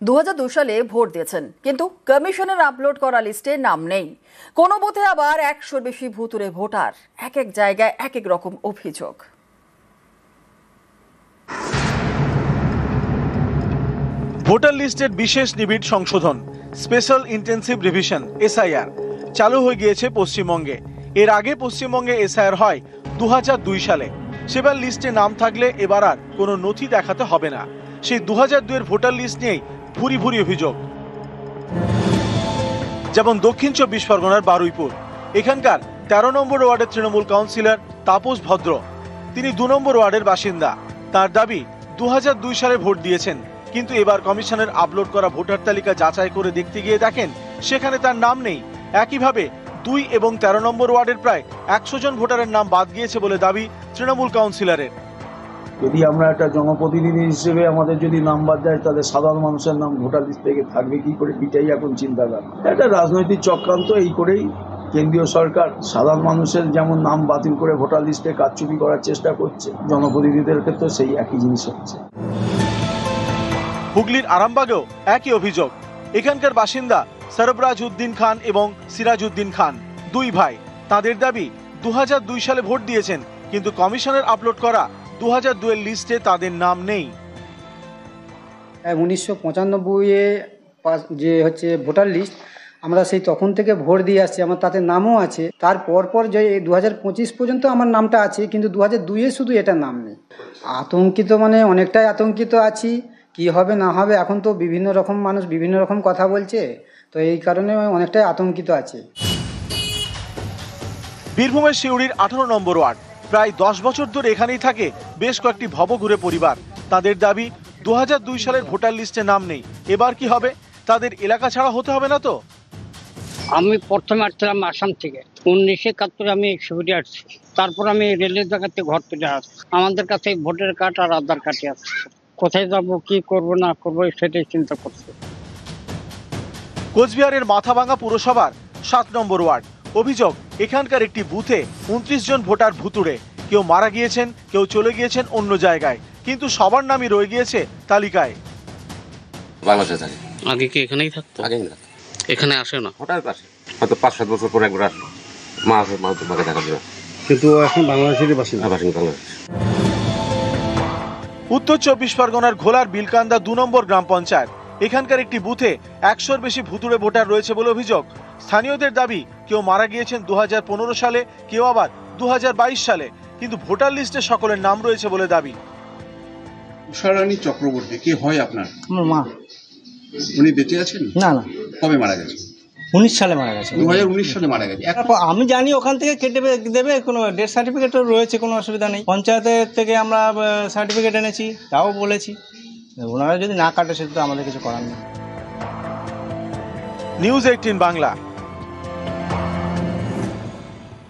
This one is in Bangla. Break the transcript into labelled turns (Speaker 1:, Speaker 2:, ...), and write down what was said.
Speaker 1: 2002 সালে ভোট দিয়েছেন, কিন্তু কমিশনের আপলোড করা লিস্টে নাম নেই। কোনো বুথে আবার 100-র বেশি ভুতুড়ে ভোটার। এক এক জায়গায় এক এক রকম অভিযোগ।
Speaker 2: ভোটার লিস্টের বিশেষ নিবিড় সংশোধন, স্পেশাল ইন্টেন্সিভ রিভিশন SIR চালু হয়ে গিয়েছে পশ্চিমবঙ্গে। এর আগে পশ্চিমবঙ্গে SIR হয় 2002 সালে। সেবার লিস্টে নাম থাকলে এবার আর কোনো নথি দেখাতে হবে না। সেই 2002-এর ভোটার লিস্ট নিয়েই ভুরি ভুরি অভিযোগ। যেমন দক্ষিণ 24 পরগনার বারুইপুর, এখানকার 13 নম্বর ওয়ার্ডের তৃণমূল কাউন্সিলর তাপস ভদ্র, তিনি 2 নম্বর ওয়ার্ডের বাসিন্দা। তার দাবি 2002 সালে ভোট দিয়েছেন, কিন্তু এবার কমিশনের আপলোড করা ভোটার তালিকা যাচাই করে দেখতে গিয়ে দেখেন সেখানে তার নাম নেই। একইভাবে 2 এবং 13 নম্বর ওয়ার্ডের প্রায় 100 জন ভোটারের নাম বাদ গিয়েছে বলে দাবি তৃণমূল কাউন্সিলরের।
Speaker 3: যদি আমরা একটা জনপ্রতিনিধি হিসেবে আমাদের যদি নাম বাদ যায়, তাদের সাধারণ মানুষের নাম ভোটার লিস্ট থেকে থাকবে কি করে, এটাই এখন চিন্তাধারা। একটা রাজনৈতিক চক্রান্ত। এই করেই কেন্দ্রীয় সরকার সাধারণ মানুষের যেমন নাম বাতিল করে ভোটার লিস্টে কারচুপি করার চেষ্টা করছে, জনপ্রতিনিধিদের ক্ষেত্রে সেই একই জিনিস হচ্ছে।
Speaker 2: হুগলির আরামবাগেও একই অভিযোগ। এখানকার বাসিন্দা সরবরাজ উদ্দিন খান এবং সিরাজ উদ্দিন খান, 2 ভাই। তাদের দাবি 2002 সালে ভোট দিয়েছেন, কিন্তু কমিশনের আপলোড করা 2002-এর লিস্টে তাদের নাম নেই।
Speaker 4: 1995-এ যে হচ্ছে ভোটার লিস্ট, আমরা সেই তখন থেকে ভোট দিয়ে আসছি, আমার তাতে নামও আছে। তার পর যে 2025 পর্যন্ত আমার নামটা আছে, কিন্তু 2002-এ শুধু এটা নাম নেই। আতঙ্কিত মানে অনেকটাই আতঙ্কিত আছি, কি হবে না হবে। এখন তো বিভিন্ন রকম মানুষ বিভিন্ন রকম কথা বলছে, তো এই কারণে অনেকটাই আতঙ্কিত আছে।
Speaker 2: বীরভূমের সিউড়ির 18 নম্বর ওয়ার্ড, প্রায় 10 বছর ধরে এখানেই থাকে বেশ কয়েকটি ভবঘুরে পরিবার। তাদের দাবি 2002 সালের ভোটার লিস্টে নাম নেই। এবার কি হবে? তাদের এলাকা ছাড়া হতে হবে না তো?
Speaker 5: আমি প্রথমে আসছিলাম আসাম থেকে, 1971 আমি শিবিরে আসছি। তারপর আমি রেলের জায়গাতে ঘর তুলে আসছি। আমাদের কাছে ভোটার কার্ড আর আধার কার্ডই আছে। কোথায় যাব, কি করব না করব সেটাই চিন্তা করছি।
Speaker 2: কোচবিহারের মাথাভাঙা পুরসভার 7 নম্বর ওয়ার্ড, অভিযোগ এখানকার একটি বুথে 29 জন ভোটার ভুতুড়ে। কেউ মারা গিয়েছেন, কেউ চলে গিয়েছেন অন্য জায়গায়, কিন্তু সবার নামই রয়ে গিয়েছে তালিকায়।
Speaker 6: বাংলাদেশে থাকে।
Speaker 7: আগে কি এখানেই থাকতো?
Speaker 6: আগেই না,
Speaker 7: এখানে আসে না।
Speaker 6: হঠাৎ আসে, হয়তো 5-7 বছর পর একবার আসলো। মা তো মাকে দেখা যায়,
Speaker 3: কিন্তু এখন বাংলাদেশেরই বাসিন্দা।
Speaker 6: বাংলাদেশ।
Speaker 2: উত্তর 24 পরগনার ঘোলার বিলকান্দা 2 নম্বর গ্রাম পঞ্চায়েত, এখানকার একটি বুথে 100-র বেশি ভুতুড়ে ভোটার রয়েছে বলে অভিযোগ। স্থানীয়দের দাবি কেউ মারা গিয়েছেন 2015 সালে, কেউ আবার 2022 সালে, কিন্তু ভোটার লিস্টে সকলের নাম রয়েছে বলে দাবি।
Speaker 8: উষারানী চক্রবর্তী কে হয় আপনার?
Speaker 4: আমার মা।
Speaker 8: উনি বেঁচে আছেন?
Speaker 4: না না,
Speaker 8: কবে মারা গেছে?
Speaker 4: 19 সালে মারা গেছে।
Speaker 8: 2019 সালে মারা গেছে।
Speaker 4: আমি জানি ওখান থেকে কেটে দেবে, কোনো ডেথ সার্টিফিকেটও রয়েছে, কোনো অসুবিধা নেই। পঞ্চায়েতের থেকে আমরা সার্টিফিকেট এনেছি, তাও বলেছি। ওনারা যদি না কাটে সেটা তো আমাদের কিছু করার নেই।
Speaker 2: নিউজ 18 বাংলা।